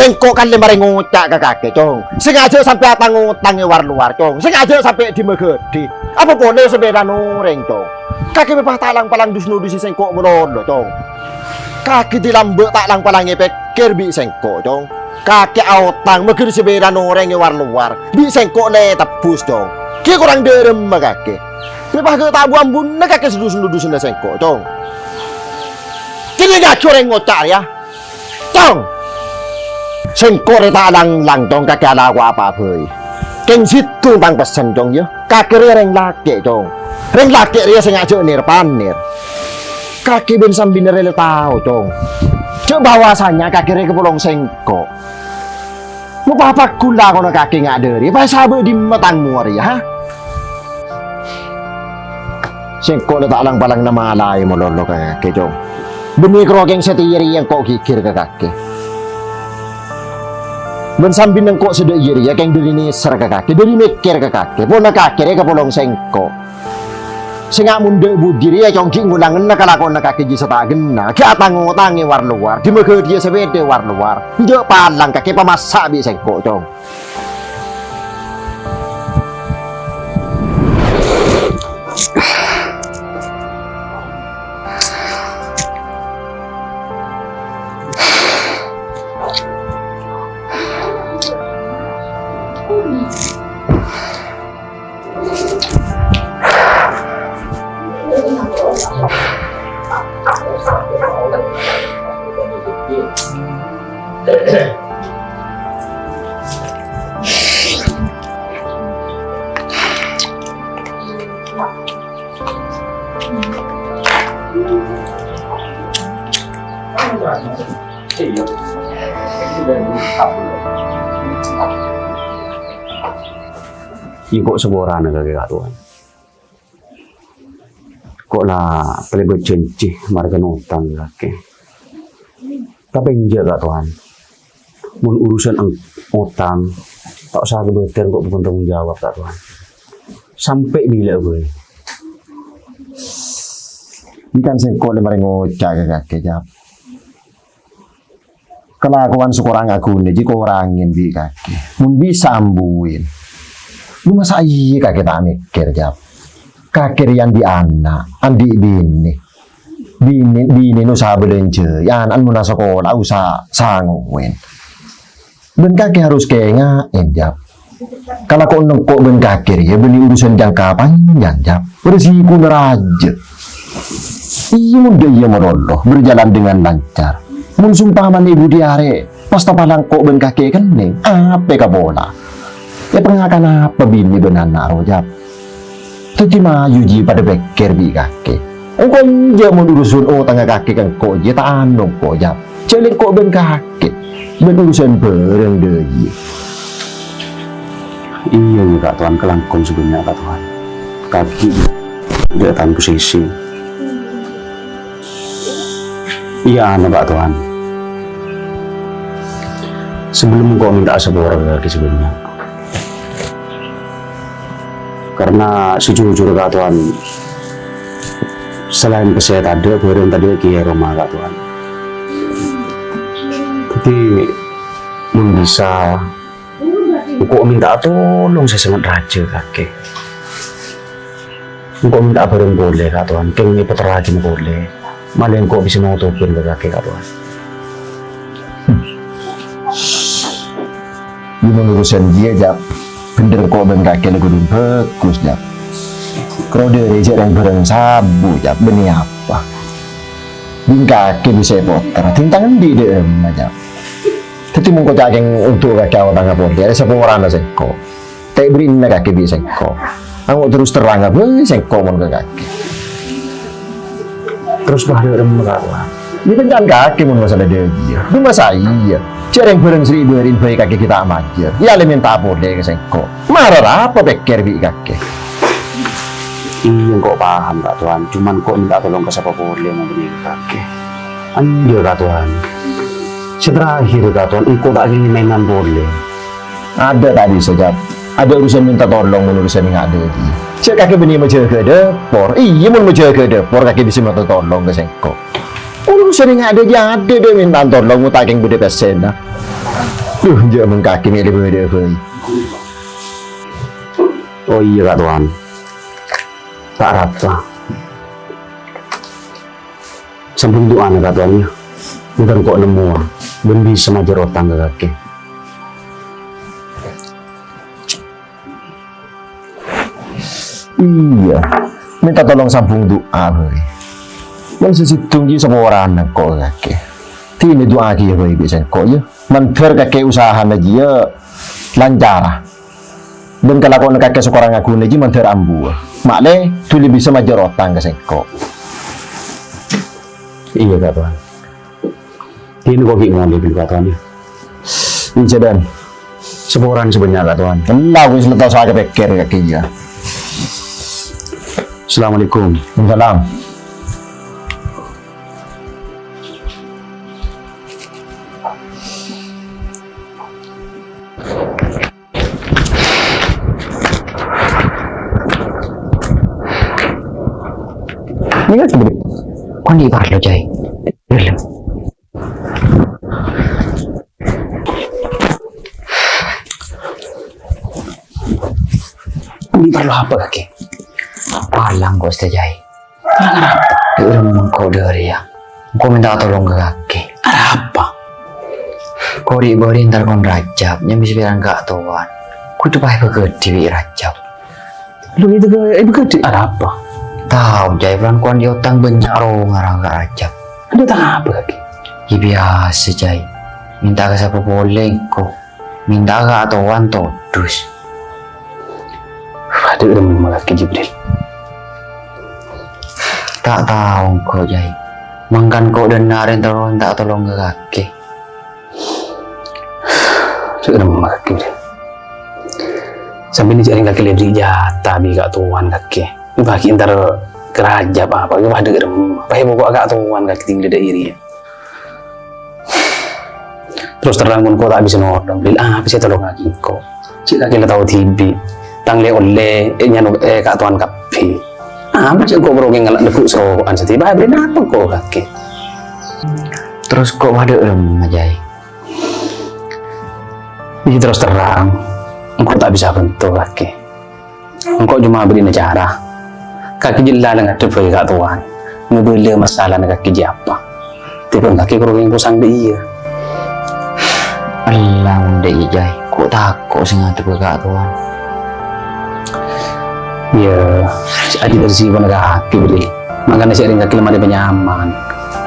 sengkok kan lemari ngucak ke kakek cong. Sengaja sampai atang ngutang war luar cong. Sengaja sampai di megedi. Apa boleh sepeda noreng cong. Kakek bebas talang palang dus-dusi sengkok merolo cong. Kakek dilambek talang palang pikir bi sengkok cong. Kakek autang megedi sepeda noreng war luar. Bi sengkok le tebus cong. Kia kurang derem kakek. Bebas ke tabu ambun na kakek sedus-dusi sengkok cong. Kini gak coreng ngocak ya. Cong. Sengkok reta lang dong kakek ala aku apa-apa. Keng situ bang pesen dong ya. Kakek reng laki dong. Reng laki dia sengaja nir-panir. Kakek ben sambil rela tahu dong. Cek bahwasanya kakek ke pulau sengkok. Mau apa kula kono kakek nggak dari. Pas sabe di matang muar ya. Sengkok reta lang palang nama alai mololo kakek dong. Benih kerogeng setiri yang kok kikir ke kakek. Ben sambil nengkok sedek iri ya keng dari nisar ke kakek, dari mikir ke kakek, pona kakek ke polong sengkok. Sengak munde budir ya congki ngulangan nak lakon nak kakek jisa tak gena, ke atang ngutangi war luar, di mege dia sebede war luar, jauh palang kakek pemasak bi sengkok cong. Kok sebuah rana kagak tuan. Kok lah pelebet cencih marga notang kake. Tapi enggak tuan. Mun urusan utang tak usah kebeter kok bukan tanggung jawab tak tuan. Sampai bila gue. Ikan sengkok lemari ngocak ke kakek jap. Kelakuan sekurang aku nih, jika orangin bi kakek. Mun bisa ambuin. Lu masa iya kakek tak mikir jap. Kakek yang di anak, andi bini. Bini nu sabelenje, ya anak muna sekolah usah sangguin. Ben kakek harus kengain jap. Kalau kau nengkok ben kakek ya beli urusan jangka panjang jap. Bersihku neraja. Iya muda iya meroloh, berjalan dengan lancar. Mun sumpah man ibu diare, pas tapalang kok ben kakek kening, apa ka bola. Ya pengakan apa bini benanak rojap. Tadi maju ji pada beker bi kakek. Engkau nja mau urusan tangga kakek kan kok je tak anu kok jap. Celik kok ben kakek, ben urusan bareng deji. Iya nih kak tuan kelangkung sebenarnya kak tuan. Kaki dia tahan posisi. Iya anu kak tuan. Sebelum kau minta sebuah lagi sebenarnya. Karena sejujurnya kak tuan, selain kesehatan ada bareng tadi ke rumah kak tuan. Tapi belum bisa. Kok minta tolong saya sangat raja kakek. Kok minta bareng boleh kak tuan, keng nyepet lagi boleh. Malah kok bisa nutupin ke kakek kak tuan. Ini urusan dia jap. Bener kok ben kakek lagu dun bagus jap. Kalau dari yang bareng sabu jap beni apa? Bin kakek bisa poter, tintangan di dem jap. Tapi mungko cakeng untuk kakek orang apa dia ada sepuluh orang sengko. Tak beri nak kakek bisa sengko. Aku terus terang apa sengko mon ke kakek. Terus bahaya dem melawan. Ini kan jangan kakek mon masalah dia. Itu masa iya. Cereng bareng seribu berin bayi kakek kita amatir. Ya le minta boleh ke sengko. Marah apa pikir bi kakek. Iya kok paham kak tuan. Cuman kok minta tolong ke siapa boleh mau beri kakek. Anjir kak tuan. Terakhir kak tuan, ikut tak ingin mainan boleh. Ada tadi saja. Ada urusan minta tolong, urusan yang ada lagi. Cek kakek benih menjaga ke depor. Iya mau menjaga ke depor kakek bisa minta tolong ke sengko. Urusan yang ada dia minta tolong, mutaking bude pesen. Jangan kaki ni dia pun. Oh iya Kak Tuan. Tak rata. Sampun doa Kak Tuan ya. Bukan kok nemu. Ben bisa majar otang ke kaki. Iya. Minta tolong sambung doa beri. Yang sesitung je sama orang nak kok kaki. Tini doa kia beri bisa kok ya. Manter kaki usaha lagi ya lancar. Dan kalau kau nak kaki seorang aku lagi manter ambu. Makle tu lebih bisa majar otang ke seko. Iya Kak Tuan. Ini kok gimana dia Kak Tuan ya. Ini dan Seporan sebenarnya Kak Tuan. Allah wis letak saya pikir kaki ya. Assalamualaikum. Salam. Ini kan sebenarnya. Kau di parlo Jai. Belum. Ini perlu apa kaki? Palang kau Jai. Udah mengkau dari ya. Kau minta tolong ke kaki. Ada apa? Kau diberi ntar kon rajab. Yang bisa bilang gak tuan. Kau tuh pahit bekerja di rajab. Lu itu ke ibu gede. Ada apa? Tahu Jai pelan kuan di otang banyak ngarang ke rajab. Ada tangga apa kaki? Ya biasa Jai. Minta ke siapa boleh kau. Minta ke tuan todus. Ada udah memang kaki Jibril. Tak tahu kau Jai. Mangkan kau denarin tolong tak tolong ke kaki. Sudah memang kaki Jibril. Sampai ni cari kaki lebih jatah bi kak tuan kaki. Bagi ntar kerajap apa? Gak ada gerem. Pakai pokok kak tuan kaki tinggi dari iri. Terus terang pun kau tak bisa nodong. Bil bisa tolong kaki kau. Cik kaki le tahu tibi. Tangle oleh nyanu kak tuan kapi. Macam kau berogeng ngelak dekuk serokan setiba. Beli apa kau kaki? Terus kok ada Jai. Ini terus terang. Engkau tak bisa bentuk kaki. Engkau cuma beri negara. Kaki jelas dengan depan kak tuan. Ngebeli masalah dengan kaki apa. Tiba kaki kerugeng kusang dia. Alang dek Jai. Kok takut sengaja ke kak tuan. Ya, jadi dari sini pun agak kaki beri. Makanya saya ringkak lemari penyaman.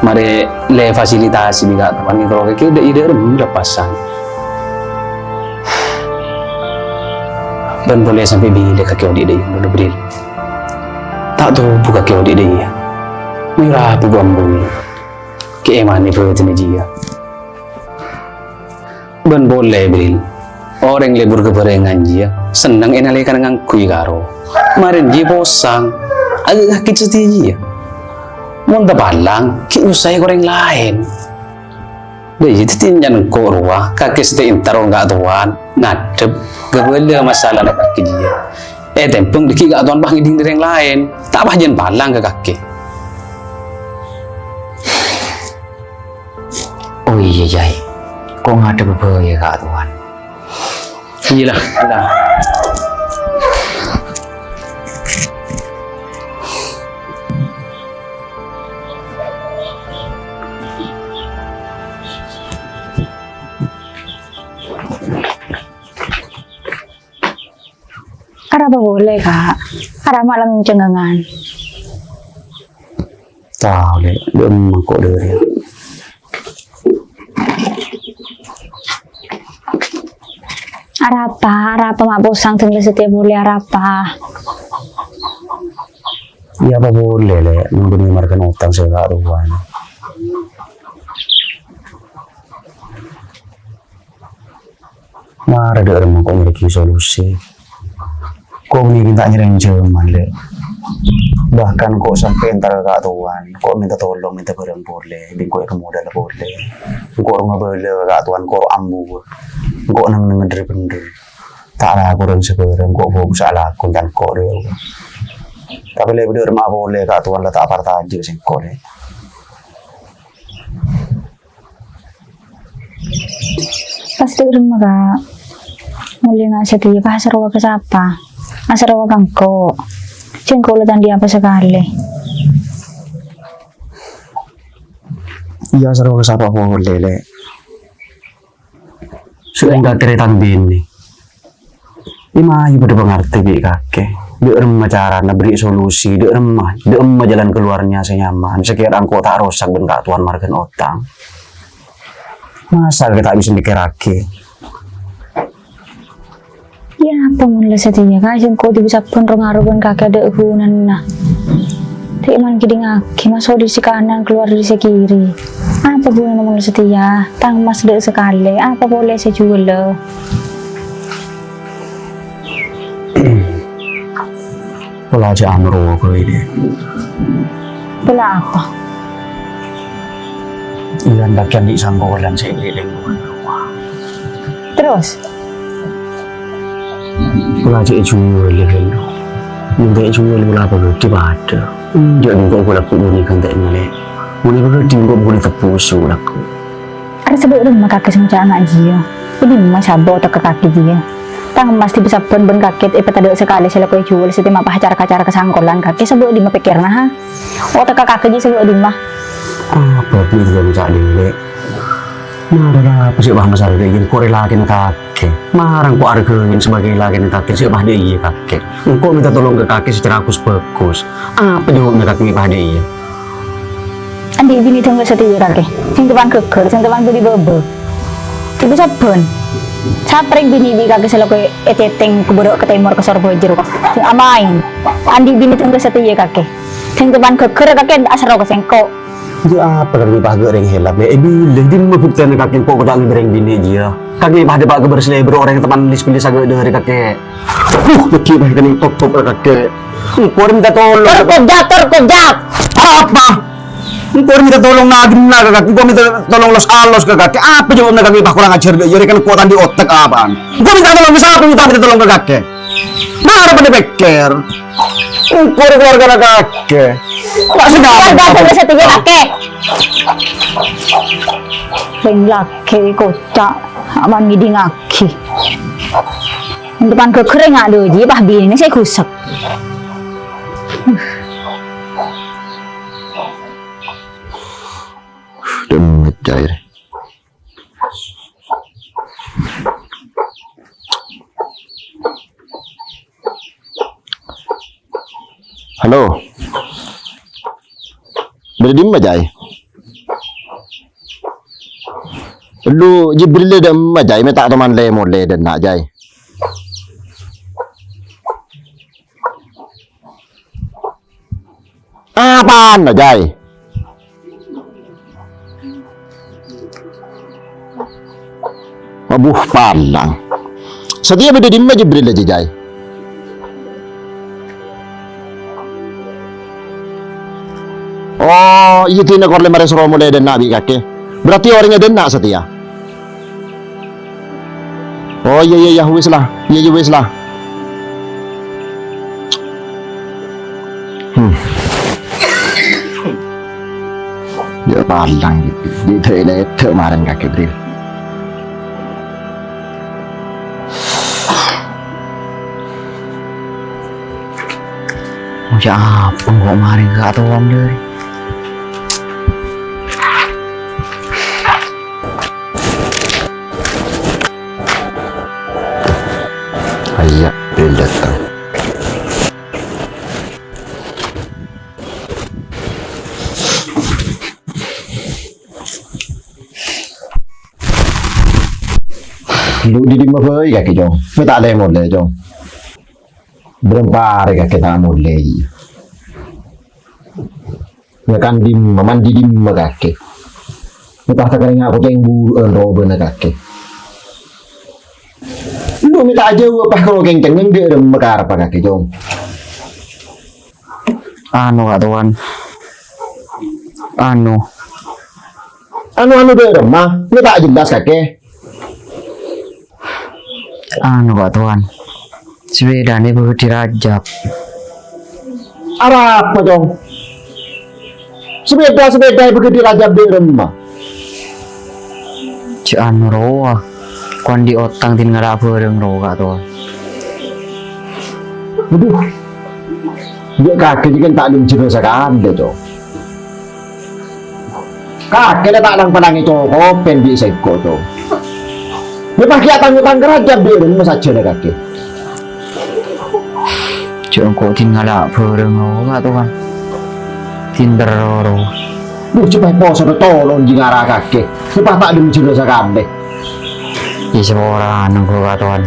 Mari le fasilitasi kak tuan. Kalau kaki udah ide udah pasang. Dan boleh sampai bila kaki adik dia yang udah berdiri. Tak tahu buka kaki adik dia. Merah apa bambu. Keeman ni perhatian dia. Dan boleh berdiri. Orang lebur keberengan dia. Senang enalekan dengan kui karo. Marin dia bosang. Agak kaki setia dia. Monta balang. Kini saya orang lain. Jadi tinjan ko ruah kaki sete intaro enggak tuan ngadep gebele masalah nak kaki dia. Tempeng diki enggak tuan bang iding yang lain. Tak bahagian balang ke kaki. Oh iya Jai. Kok ngadep apa ya kak tuan? Iyalah, dah. Apa boleh kak? Ada malam cengengan. Tahu deh, dia mangkok dia. Ada apa mak bosang tinggal setiap boleh apa? Ya apa boleh le, menggunakan utang saya kak ruan. Mari dia mangkok memiliki solusi. Kok ni minta nyerang cuman le. Bahkan kok sampai entar kak tuan, kok minta tolong minta barang boleh, bingkoi kemudian boleh. Kok orang boleh kak tuan, kok ambu, kok nang ngeder. Tak lah aku orang sekarang, kok bawa salah aku dan kok dia. Tapi lebih dari rumah boleh kak tuan letak aparat aja sih kok le. Pasti rumah kak. Mulai nggak setia pas rawa ke siapa? Asarawa kangko. Cengkulutan dia apa sekali. Iya sarwa kasapa ko lele. Sudah enggak keretang bini. Ima ibu udah mengerti bi kakek. Di rumah cara beri solusi, di rumah jalan keluarnya senyaman. Sekiranya angko tak rusak ben kak tuan margen otang. Masa kita bisa mikir lagi? Ya apa mulai setia kak? Jengko di bisa pun rengaruban kakek ada hubungan nah. Tidak man kidi ngaki masuk di sisi kanan keluar di sisi kiri. Apa hubungan mulai setia? Tang mas dek sekali. Apa boleh saya jual lo? Pola aja amro ko ini. Bela apa? Ilan dakyan di sangkolan sa igiling ko. Terus? Pola aja ijual level. Yung kaya ijual wala pa gati ba ada. Jadi ko wala ko muni kan tak nale. Muni ba gati ko muni tapuso wala ko. Ada sebut rumah kakek sama anak dia. Jadi mas sabo atau ke kaki dia. Tang mas di bisa pun ben kakek tadi sekali saya lakukan jual setiap apa acara kesangkolan kakek sebut di mah pikir nah. Oh tak kakek dia sebut di mah. Apa pun itu yang cak lele. Marah apa sih bah masalah dia gini kore lagi nih kakek. Marah kok argain sebagai lagi nih kakek sih bah dia iya kakek. Kok minta tolong ke kakek secara bagus. Apa jawabnya kakek bah dia iya. Andi bini tunggu setia kakek. Sing depan keker, sing depan budi bebe. Ibu sabun. Saprek bini di kakek selaku eteteng kebodok ke timur ke sorbo jeruk. Sing amain. Andi bini tunggu setia kakek. Sing depan keker kakek asal ke sengkok. Dia apa kan bah gereng helap ya? Bila dia membuktikan kakek kok tak gereng bini dia. Kakek bah depak kebersih orang yang teman list pilih sagak dari kakek. Laki bah kan top kakek. Kau minta tolong. Terkejap. Apa? Kau minta tolong nagin na kakek. Kau minta tolong los alos ke kakek. Apa jawabnya kakek bah kurang ajar dia. Jadi kan kuatan di otak apaan? Kau minta tolong ke siapa? Minta tolong ke kakek. Mana pada beker? Kau keluarga kakek. Keluarga setia kakek. Beng laki kocak. Aman ngidi ngaki. Depan keker nggak ada je bah bini saya kusak. Demit cair. Halo. Berdim majai. Lu Jibril dah majai minta teman le mole dan nak jai. Apaan lah jai? Mabuh palang. Setia beda di Jibril aja jai. Oh, iya tina korle mares romo le dan nabi kakek. Berarti orangnya dan nak setia. Oh iya wis lah. Iya wis lah. Dia palang di toilet kemarin kakek beri. Macam apa kok mari gak tahu am dari. Ayah, dia datang. Lu di dimma poi kakek jong. Minta le mole jong. Berempare kakek tak mole. Ya kan dimma mandi dimma kakek. Minta kering aku ceng buru robe na kakek. Lu minta aja apa kalau kenceng dia ada mekar apa kakek jong. Anu kak tuan. Anu Dia remah. Minta jelas kakek. Anu kak tuan. Sepeda ini baru dirajap. Arah apa jong? Sepeda begitu dirajap di rumah. Ci anu roa. Kon di otang tin ngara bareng ro kak tuan. Aduh. Dia kakek kan tak ada cerita sekali tu. Kakek tak lang palang itu open di seko tu. Dia pakai tanggung kerajaan dia rumah saja dah kakek. Cuma kok tin ngara bareng ro kak tuan. Tin ro. Duh cepat poso tolong jingara kakek. Supaya tak ada cerita sekali. Di seorang nunggu kak tuan.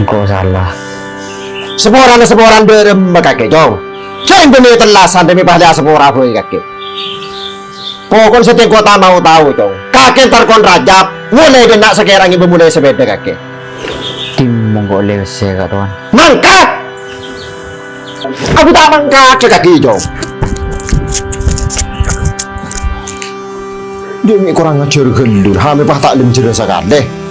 Kok salah. Seporan berem kakek jauh. Jangan demi telasan demi bahaya sepora boy kakek. Pokoknya setiap kota mau tahu jauh. Kakek terkon rajab. Mulai benak sekarang ibu mulai sepeda kakek. Tim monggo lewat saya kak tuan. Mangkat! Aku tak mangkat kakek jauh. Dia kurang ngajar gendul. Hame pah tak lim jelas sekali.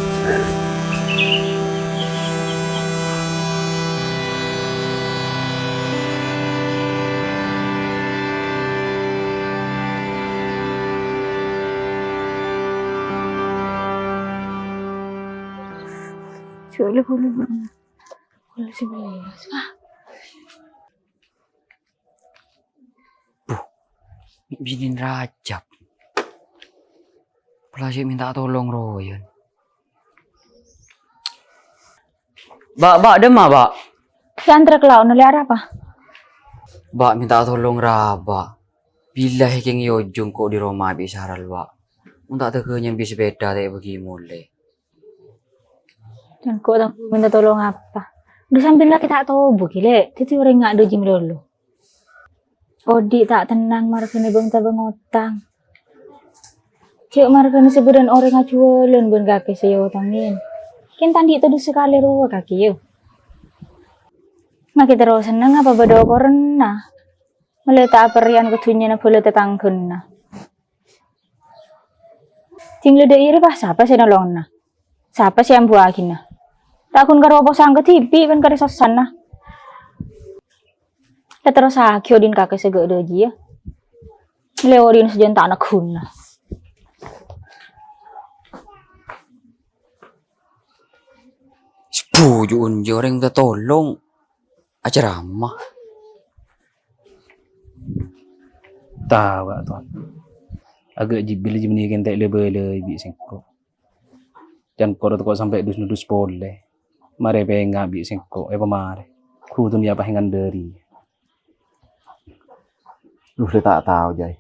Boleh 11. Binin Rajab. Pelasih minta tolong Royan. Bak demam, Bak. Yang terkelau nuli arah apa? Bak minta tolong Raba. Bila hekeng yojung kok di Roma bisa haral, Bak. Untak tekenya bisa beda tak bagi mulai. Dan kau tak minta tolong apa? Udah sambil lah kita tahu bukile. Titi orang nggak ada jim dulu. Odi tak tenang markene bang tabang otang. Cek markene sebudan orang ngajualan bun kaki saya otangin. Kin tandi itu sekali ruwa kaki yo. Mak kita terus seneng apa berdoa korena. Meletak perian ketunya na boleh tetangken na. Tinggal daerah pas siapa sih nolong na? Siapa sih yang buahin na? Takun karo apa sangka tipi kan kare sosan na. Terus akhir din kakek segede aja ya. Lewarin sejen tak nak guna. Sepujun orang minta tolong. Aja ramah. Tahu kak tuan. Agak jibil je meniakan tak lebih sengkok. Jangan kau sampai dus boleh. Mari pengen bi sengkok. Pemare. Ku tu ni apa hengan dari. Lu tak tahu jay.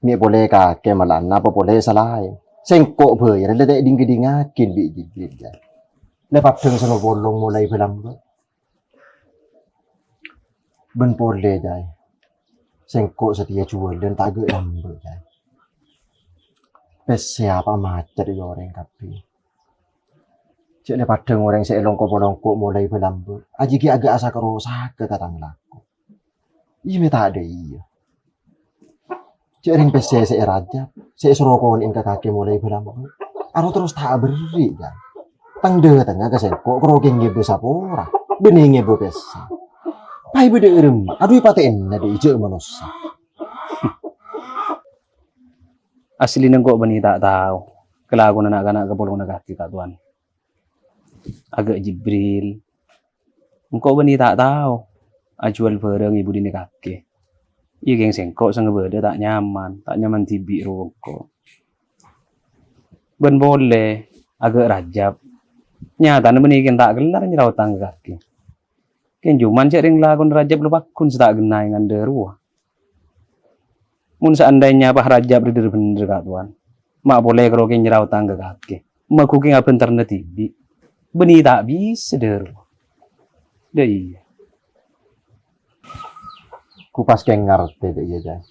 Ni boleh kakek malan, apa boleh salah. Sengkok boy, ada dek ding-dingakin bi jibil jay. Lepas deng sama bolong mulai belam. Ben boleh jay. Sengkok setia jual dan tak agak lambat jay. Pes siapa macet di orang kapi. Cik lepas deng orang selongkok mulai belam. Aji ki agak asa kerosak ke tatang laku. Iya tak ada iya. Cik ring pes saya raja. Saya suruh konin ke kaki mulai belam. Aro terus tak beri jay. Tangde tengah ke sengkok kerogeng ngebu sapora. Bening ngebu pesa. Pai beda erem. Aduh paten ada ije manusia. Asli nang kok bani tak tahu. Kelaku anak-anak kepulung nak kaki kak tuan. Agak Jibril. Engkau bani tak tahu. Ajual barang ibu di kaki. Iya geng sengkok sang beda tak nyaman tibi rokok. Ben boleh agak rajab. Nyata bani tak gelar nyerawat tangga kaki. Ken cuman cek ring lakon rajab lupa kun setak genai ngan derua. Mun seandainya Pak Rajab bener kak tuan. Mak boleh kalau ken nyerawat tangga kaki. Mak kuking apa internet tibi. Beni tak bisa derua. Dah iya. Kupas keng ngerti deh iya jay.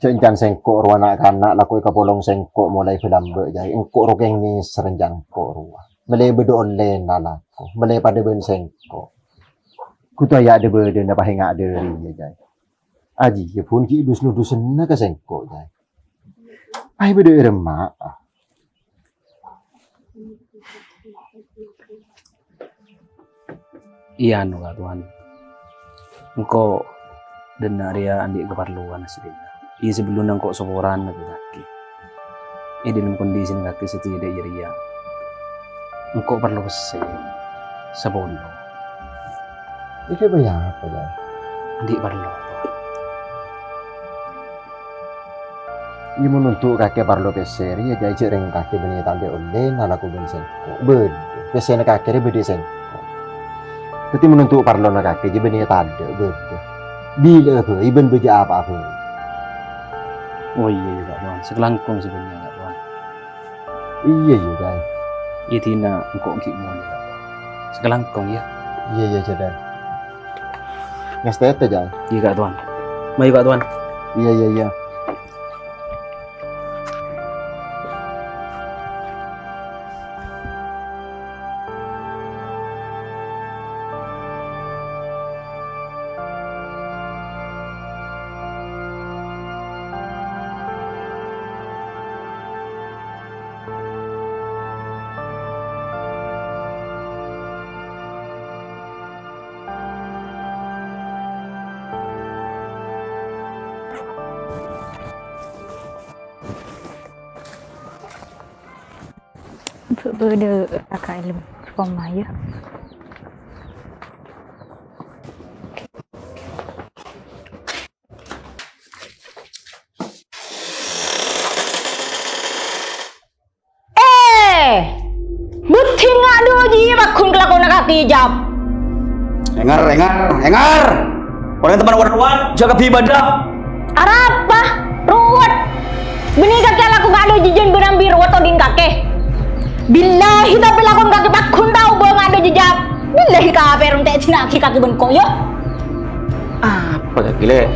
Cencan sengkok ruana kanak laku kapolong sengkok mulai belambe jay. Engkok rokeng ni serenjan kok ruah. Melai bedo online nalaku. Melai pada ben sengkok. Kutu ya ada beden apa hingga ada iya jay. Aji ya pun ki dus na ke sengkok jay. Ai bedo remak. Iya nu kak tuan. Engkau dengar ya andi keperluan aslinya. Iya sebelum engkau seporan lagi kaki. dalam kondisi yang kaki setidak iria. Engkau perlu besi, sebolo. Iki apa ya? Di perlu. Ini menuntuk kakek parlo peseri ya jadi ring kakek beni tante oleh nalaku bensin. Bed, pesena kakek bedi sen. Berarti menuntuk parlo na kakek jadi beni tante bed. Bila apa? Iben beja apa apa? Oh iya juga tuan, sekelangkung sebenarnya enggak tuan. Iya juga. Iya tina engkau gimana ya? Sekelangkung ya. Iya jadi. Ngas tete jay. Iya kak tuan. Mari kak tuan. Iya. Berde kakak ilmu koma ya. Buti ngadu ji bakun kelakon kaki jam. Engar. Orang teman warat jaga ibadah. Arapa ruwet. Bini kaki laku ngadu jijen benambi ruwet odin kaki. Billahi tapi lakon kaki bakun tahu bang ada jejak. Billahi kafe rum teh cina kaki ben koyo. Apa kaki le?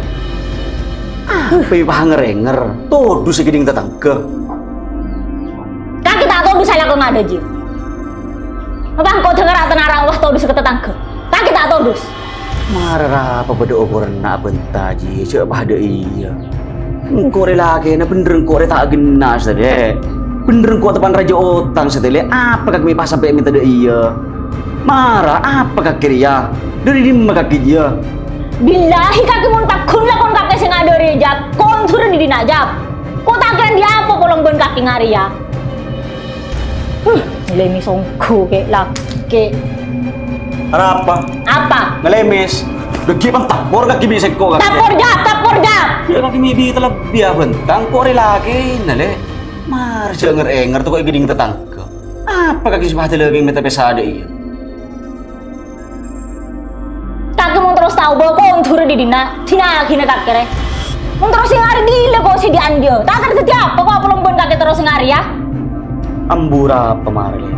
Apa enger. Tuh dusi geding tetangga. Kaki tak tahu bisa lakon ada ji. Abang kau dengar atau narang wah tahu bisa ketetangga. Kaki tak tahu dus. Marah apa beda ukuran nak bentaji coba ada iya. Engkau lagi na bener engkau tak genas tadi. Bener engkau tepan raja otang setele. Apa kaki pas sampai minta ada iya. Marah apa kaki dia? Dari di kaki dia. Billahi kaki mun takun lakon kaki sing ada rejak. Kontur di dinajab. Kau tak kira dia apa polong ben kaki ngaria. Nilai mi songku ke laki. Apa? Apa? Ngelemes. Degi bang tapor kaki bisa kok kaki. Tapor jap. Ya kaki mi terlebih ya bentang kok lagi nale. Mar enger tuh kok geding tetangga. Apa kaki sebah lagi minta pesada iya. Kaki mun terus tahu bahwa kontur di dina kina kaki re. Mun terus ngari gila kok si dianjo. Tak ngerti apa kok belum ben kaki terus ngari ya. Ambura pemarle.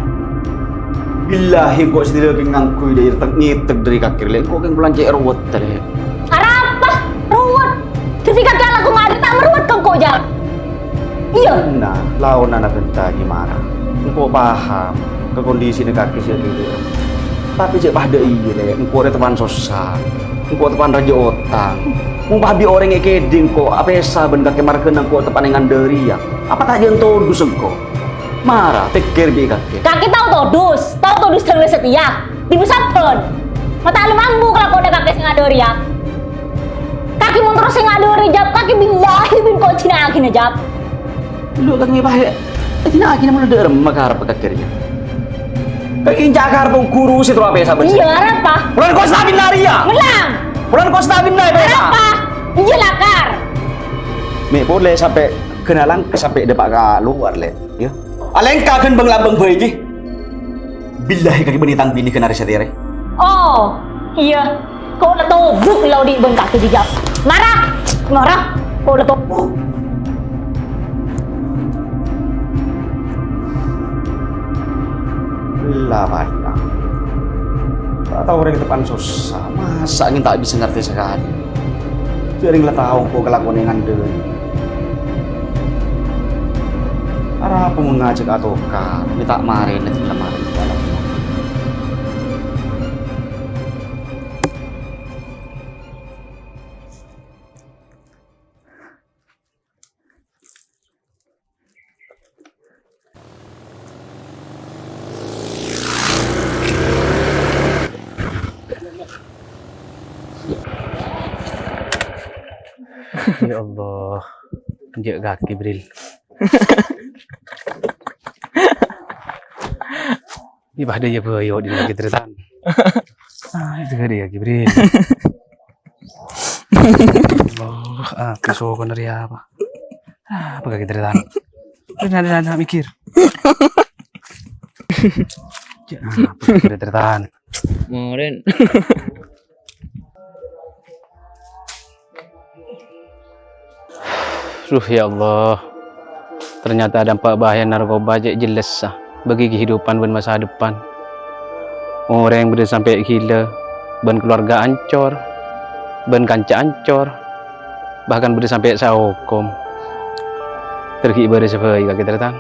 Billahi kok sendiri lagi ngangkui dari ngitek dari kaki le. Kok yang belanja ruwet tadi. Apa? Ruwet. Ketika kaki aku ngari tak meruwet kok jam. Iya. Nah, lawan anak benta gimana? Engkau paham ke kondisi kaki saya gitu. Tapi cek pada iya le. Engkau ada teman susah. Engkau teman raja otang. Mau babi orang yang keding kok. Apa esa ben kaki marken engkau tepan dengan deri ya. Apa tak jentuh dus engkau? Marah, pikir bi kaki. Kaki tahu todus terus setia. Di musapun. Mata lu mampu kalau kau ada kaki sing ada riak. Kaki mun terus sing ada rijab kaki billahi bin kau cina akhirnya jab. Lu kaki bahaya. Tina akhirnya mulai derem makar kakirnya. Kaki jakar pun guru sih tuh apa saben. Iya apa? Bulan kau stabin lari ya. Melang. Bulan kau stabin lari beta. Apa? Iya lakar. Me boleh sampai kenalan sampai depak ka luar le, ya. Alengka kan bang labang bayi ji. Billahi kaki benitang bini kenari setere. Oh, iya. Kau udah tahu buk lau di ben kaki dijab. Marah. Kau udah tahu. Lah. Tak tahu orang depan susah. Masa angin tak bisa ngerti sekali. Sering lah tahu kok kelakuan yang ngandel. Arah apa mengajak atau kah? Ini tak marin, ini tidak marin. Ya Allah. Jek kaki Bril. Ibadah ya boyo di lagi terusan. Itu dia Gibril. Allah, pisau kan dari apa? Apa kaki terusan? Nah, mikir. Apa kaki terusan? Moren. Ya Allah. Ternyata dampak bahaya narkoba jelas bagi kehidupan dan masa depan. Orang yang boleh sampai gila, ban keluarga ancor, ban kanca ancor, bahkan boleh sampai sahukum. Terki ibadah sebagai kaki tertang.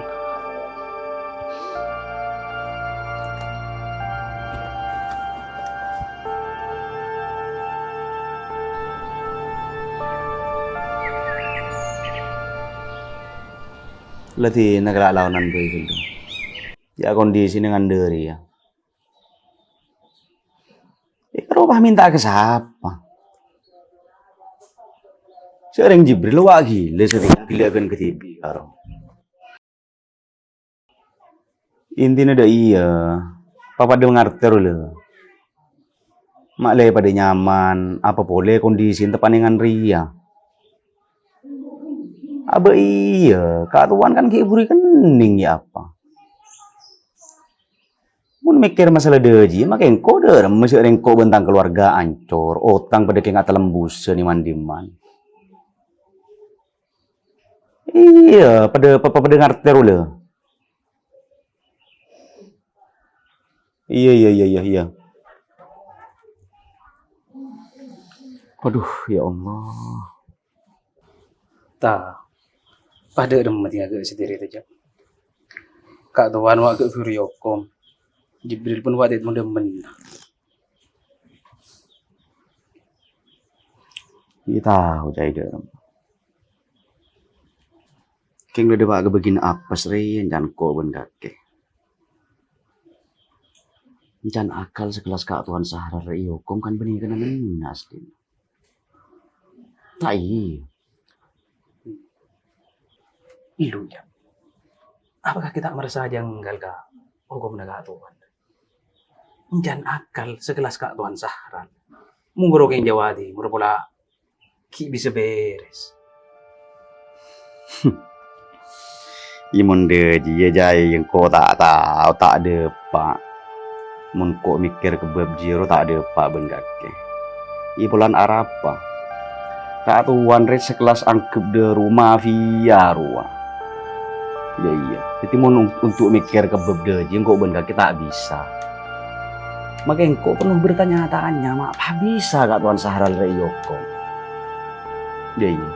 Lati naglalawanan ko ito. Ya kondisi dengan diri ya. Kalau bah minta ke siapa? Sering Jibril lagi, sering dilihatkan ke TV karo. Intinya dah iya, papa dengar terus. Mak le pada nyaman, apa boleh kondisi tepaningan ria. Aba iya, Kak Tuan kan ke ibu kening ya apa? Mun mikir masalah deji, maka engkau der, masih engkau bentang keluarga ancor, otang pada kengat lembus seni mandiman. Iya, pada dengar terus. Iya. Waduh, ya Allah. Pada mati agak sendiri saja. Kak Tuan wak ke Furiokom. Jibril pun wak itu demen. Iya tahu cai der. Keng udah dewa begini apa sih jangan kau ben kakek. Jangan akal sekelas Kak Tuan Sahara Riokom kan benih kena menas din. Tai. Ilu ya. Apakah kita merasa janggal kak? Hukum negara Tuhan. Jangan akal sekelas Kak Tuan Sahran. Munggurok yang jawadi, murah pula ki bisa beres. Imun de dia jaya yang kau tak tahu tak ada pak. Mun kau mikir kebab jiro tak ada pak ben kakek. I bulan Arapa. Kak Tuan red sekelas angkep de rumah via ruah. Ya iya, jadi mun untuk mikir kebab de jing kau ben kakek tak bisa. Maka engkau penuh bertanya-tanya, mak apa bisa Kak Tuan Sahral Reyoko? Ya iya.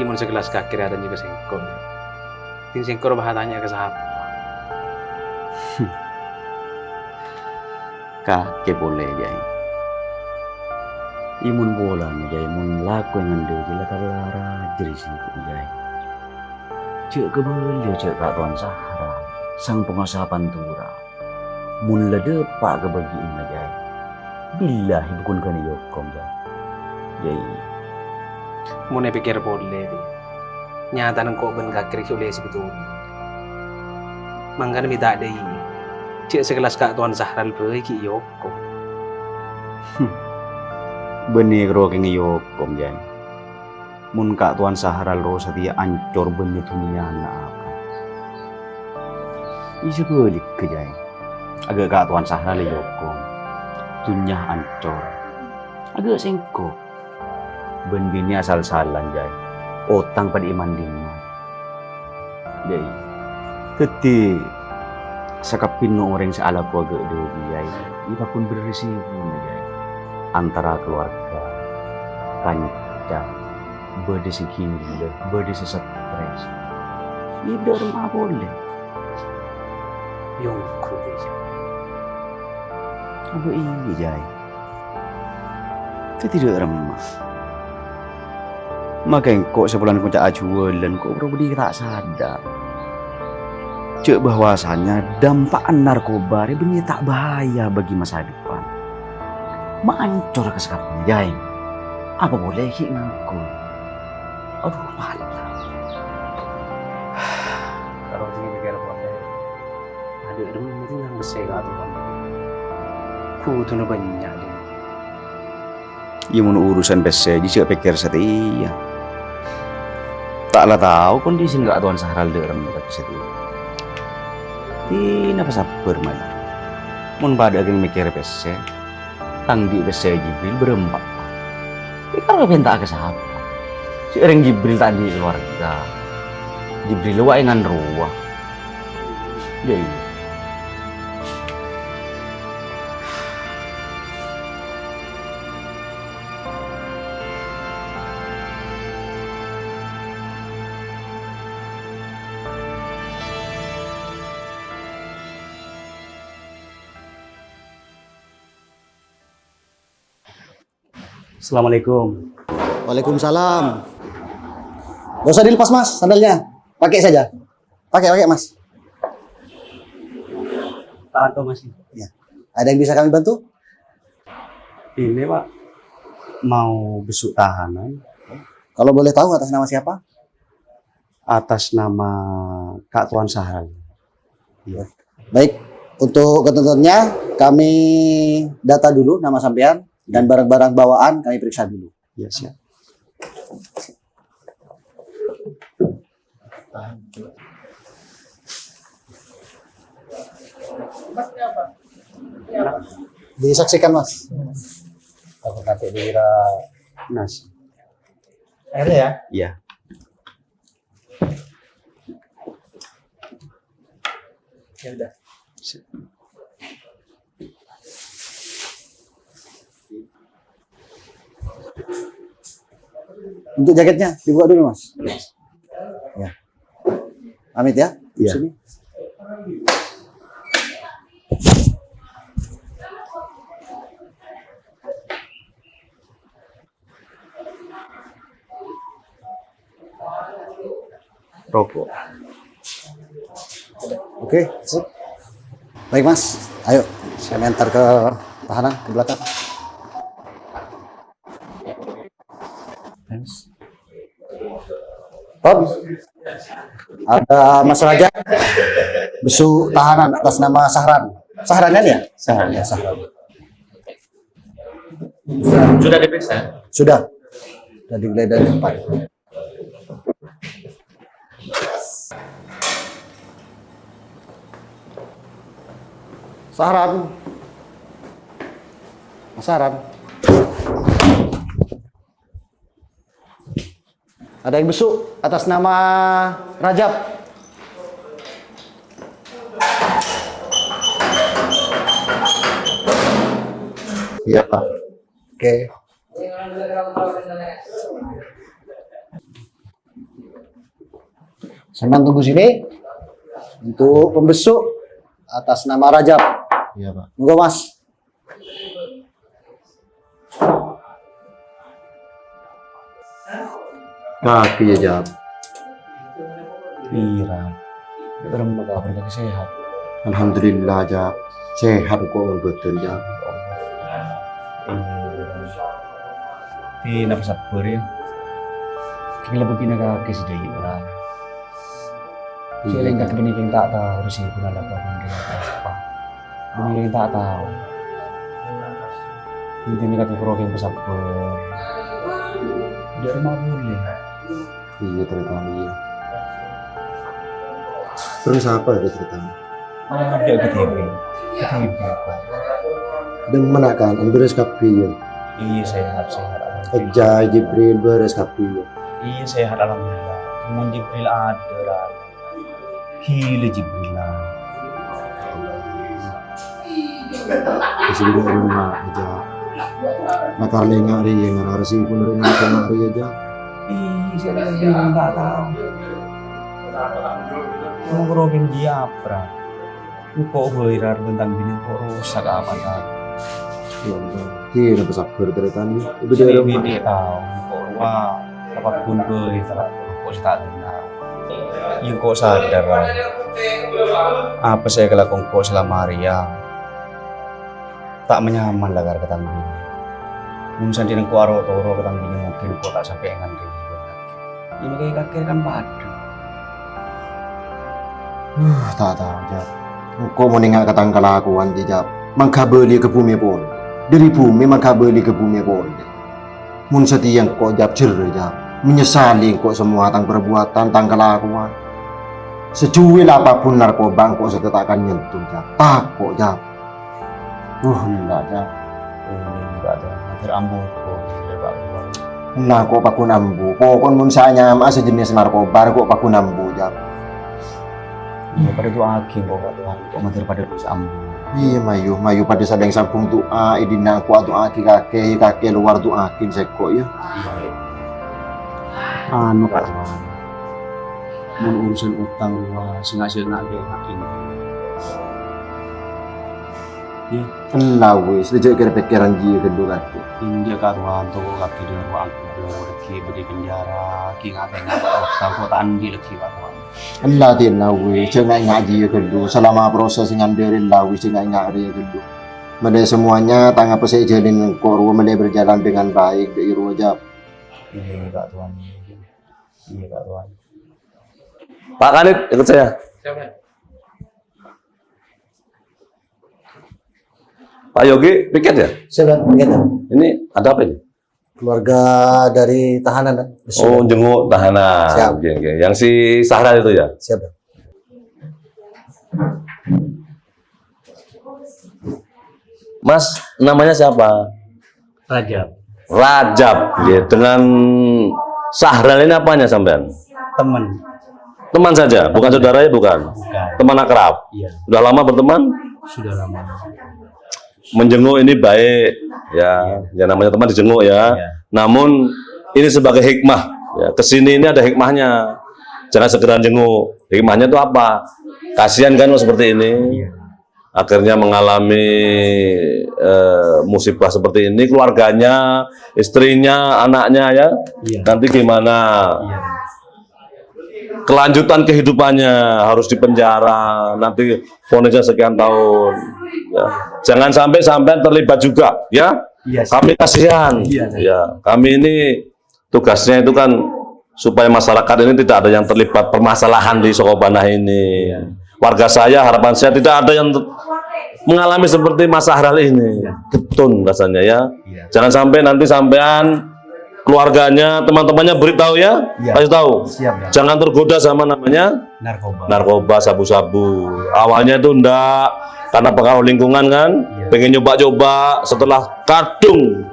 Imun segelas kaki dan juga sengkor. Ting sengkor bahatanya ke siapa? Kakek boleh jai. Imun bola nih jai, imun laku yang anda jila kalara jadi sih jai. Cek kebeli cek Kak Tuan Sahral, sang pengusaha Pantura. Mun lede pak kebagiin jai. Billahi bukan kan yokom jai. Jai. Mun pikir boleh. Nyata nang kok ben kakek oleh sebetulnya. Manggan minta ada ini. Cek sekelas Kak Tuan Sahral pergi yoko. Benih kro keng yokom jai. Mun Kak Tuan Sahral ro setia ancor benih dunia na apa. Isa balik ke jai. Agak Kak Tuan Sahral yokom. Dunia ancor. Agak sengko. Ben bini asal-salan jai. Otang pada iman dimna. Jai. Teti sakapin no orang seala ko agak dewi jai. Iba pun berisibu na jai. Antara keluarga, kanca, berde sikile, berde sestres. Ida rumah boleh. Yongku deh. Apa ini jai? Itu tidak remah. Maka kok sebulan ku cak ajualan kok berbudi tak sadar. Cek bahwasannya dampak narkoba ini tak bahaya bagi masa depan. Mancur ke sekapan jai. Apa boleh ngaku? Aduh mantap. Kalau tinggi pikir boleh. ada dong itu yang besar atau kan. Ku tuh nu banyak deh. Ya mun urusan besar juga pikir setia. Taklah tahu kondisi enggak tuan Sahral derem dekat setia. Tina sabar mai. Mun pada yang mikir besar, tangdi besar Jibril berempat. Ini kalau bentak ke siapa? Si orang Jibril tadi keluarga. Jibril wa ingan ruah. Jadi Assalamualaikum. Waalaikumsalam. Gak usah dilepas mas, sandalnya. Pakai saja. Pakai mas. Tahan masih. Ya. Ada yang bisa kami bantu? Ini Pak mau besuk tahanan Kalau boleh tahu atas nama siapa? atas nama Kak Tuan Sahral. Baik, untuk ketentuannya kami data dulu nama sampean dan barang-barang bawaan kami periksa dulu. Ya siap. Disaksikan mas. Aku nanti dikira Nas. airnya ya. Iya. Ya udah. Untuk jaketnya dibuka dulu mas. Ya. Amit ya. Iya. Sini. Rokok. Oke, sip. Baik mas, ayo saya antar ke tahanan ke belakang. Tom, ada Mas Raja besuk tahanan atas nama Sahran. Sahran kan ya? Sahran ya, Sahran. Sudah diperiksa? Sudah. Sudah digeledah di tempat. Sahran. Mas Sahran. Ada yang besuk atas nama Rajab. Iya Pak. Oke. Senang tunggu sini untuk pembesuk atas nama Rajab. Iya Pak. Tunggu mas. Kaki ya Jab. Ira. Berapa kabar lagi sehat? Alhamdulillah Jab. Sehat kok betul Jab. Di nafas sabar ya. Kaya lebih pindah kaki sudah hilang. Sering kaki benih yang tak tahu harus ibu nada apa. Benih yang tak tahu. Intinya kaki kerok yang bersabar. Dari mana boleh? Iya ternyata iya. Terus apa itu ceritanya? Ada ketiga. Ketiga kok. Dan mana kan? Beres kapi ya. Iya sehat. Ejai Jibril beres kapi ya. Iya sehat alhamdulillah. Cuman Jibril ada lah. Gila Jibril lah. Kasi di rumah aja. Nakarlenga rin yang narasi pun rin ang hari aja. Iya saya Jibril tak tahu. Mau ngerogin dia apa? Kok berar tentang bini kok rusak apa tak? Ya Allah. Iya, udah sabar ternyata nih. Udah Jadi di rumah. bini tahu kok wah apapun berar kok tak dengar. Yang kok sadar lah. Apa saya kelakukan kok selama hari ya? Tak menyaman lah gara ketang bini. Mungkin di nengku aro toro ketang bini mungkin kok tak sampai engan ribu lagi. Ini kayak kakek kan padu. Tak tahu aja. Engkau menengah katang kelakuan jejak. Mengkabeli ke bumi pun. Dari bumi mengkabeli ke bumi pun. Mun setia engkau jap jap. Menyesali engkau semua tang perbuatan, tang kelakuan. Secuil apapun narkoba engkau setetakkan nyentuh jap. Takut jap. Enggak jap. Enggak ada. Akhir ambuh kok. Nah, kok paku nambu. Pokon mun saya mas sejenis narkoba kok paku nambu jap. Pada doa aki kok Tuhan. Kok mater pada dosa ambuh. Iya mayu pada sadang sampung doa idina aku doa kakek luar doa akin seko ya. Anu Pak Tuhan. Mun urusan utang wah sing ngasilna ge makin. Ya, Lah wis rejek kira pikiran dia kedua kaki. inja Kak Tuhan tuh kaki di ruang rezeki beri penjara, ki ngatengan utang kok andi lagi Pak Tuhan. Allah tin lawi cengai ngaji ya kedua selama proses nganderin lawi cengai ngari ya kedua. Mede semuanya tangga pesek jalin korwo mede berjalan dengan baik di ruwajab. Iya Kak Tuhan. Iya Kak Tuhan. Pak Kanit, ikut saya. Pak Yogi, piket ya? Siapa? Begitu. Ini ada apa ini? Keluarga dari tahanan kan? Oh, jenguk tahanan. Siap. Oke, oke. Yang si Sahra itu ya? Siapa? Mas, namanya siapa? Rajab. Rajab. Ya, dengan Sahra ini apanya sampean? Temen. Teman saja, bukan saudaranya, bukan? Teman akrab. Iya. Sudah lama berteman? Sudah lama. Menjenguk ini baik, ya. Ya namanya teman dijenguk ya. Iya. Namun ini sebagai hikmah. Ya, kesini ini ada hikmahnya. Jangan segera jenguk. Hikmahnya itu apa? Kasihan kan seperti ini. Akhirnya mengalami musibah seperti ini, keluarganya, istrinya, anaknya ya. Iya. Nanti gimana? Iya. Kelanjutan kehidupannya harus dipenjara, nanti vonisnya sekian tahun. Ya. Jangan sampai sampai terlibat juga, ya. Iya, Kami kasihan. Iya, Ya, kami ini tugasnya itu kan supaya masyarakat ini tidak ada yang terlibat permasalahan di Sokobanah ini. Warga saya, harapan saya tidak ada yang mengalami seperti Mas Sahral ini. Ketun rasanya ya. Jangan sampai nanti sampean keluarganya, teman-temannya beritahu ya, kasih tahu. Siap ya. Jangan tergoda sama namanya narkoba, sabu-sabu. Awalnya itu enggak, karena pengaruh lingkungan kan, pengen nyoba-coba, setelah kadung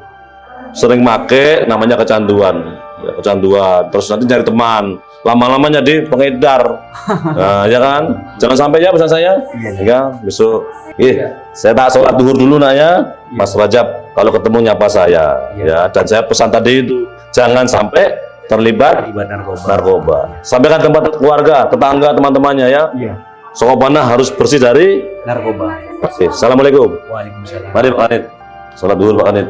sering make, namanya kecanduan. Ya, kecanduan, terus nanti cari teman, lama-lama jadi pengedar. Nah, ya kan? Jangan sampai ya pesan saya. Ya, besok. Saya tak sholat duhur dulu nak ya, Mas Rajab. Kalau ketemu nyapa saya, ya. Dan saya pesan tadi itu jangan sampai terlibat narkoba. Sampaikan tempat keluarga, tetangga, teman-temannya ya. Sokobanah harus bersih dari Narkoba. Assalamualaikum. Waalaikumsalam. Mari Pak Kanit. Sholat duhur Pak Kanit.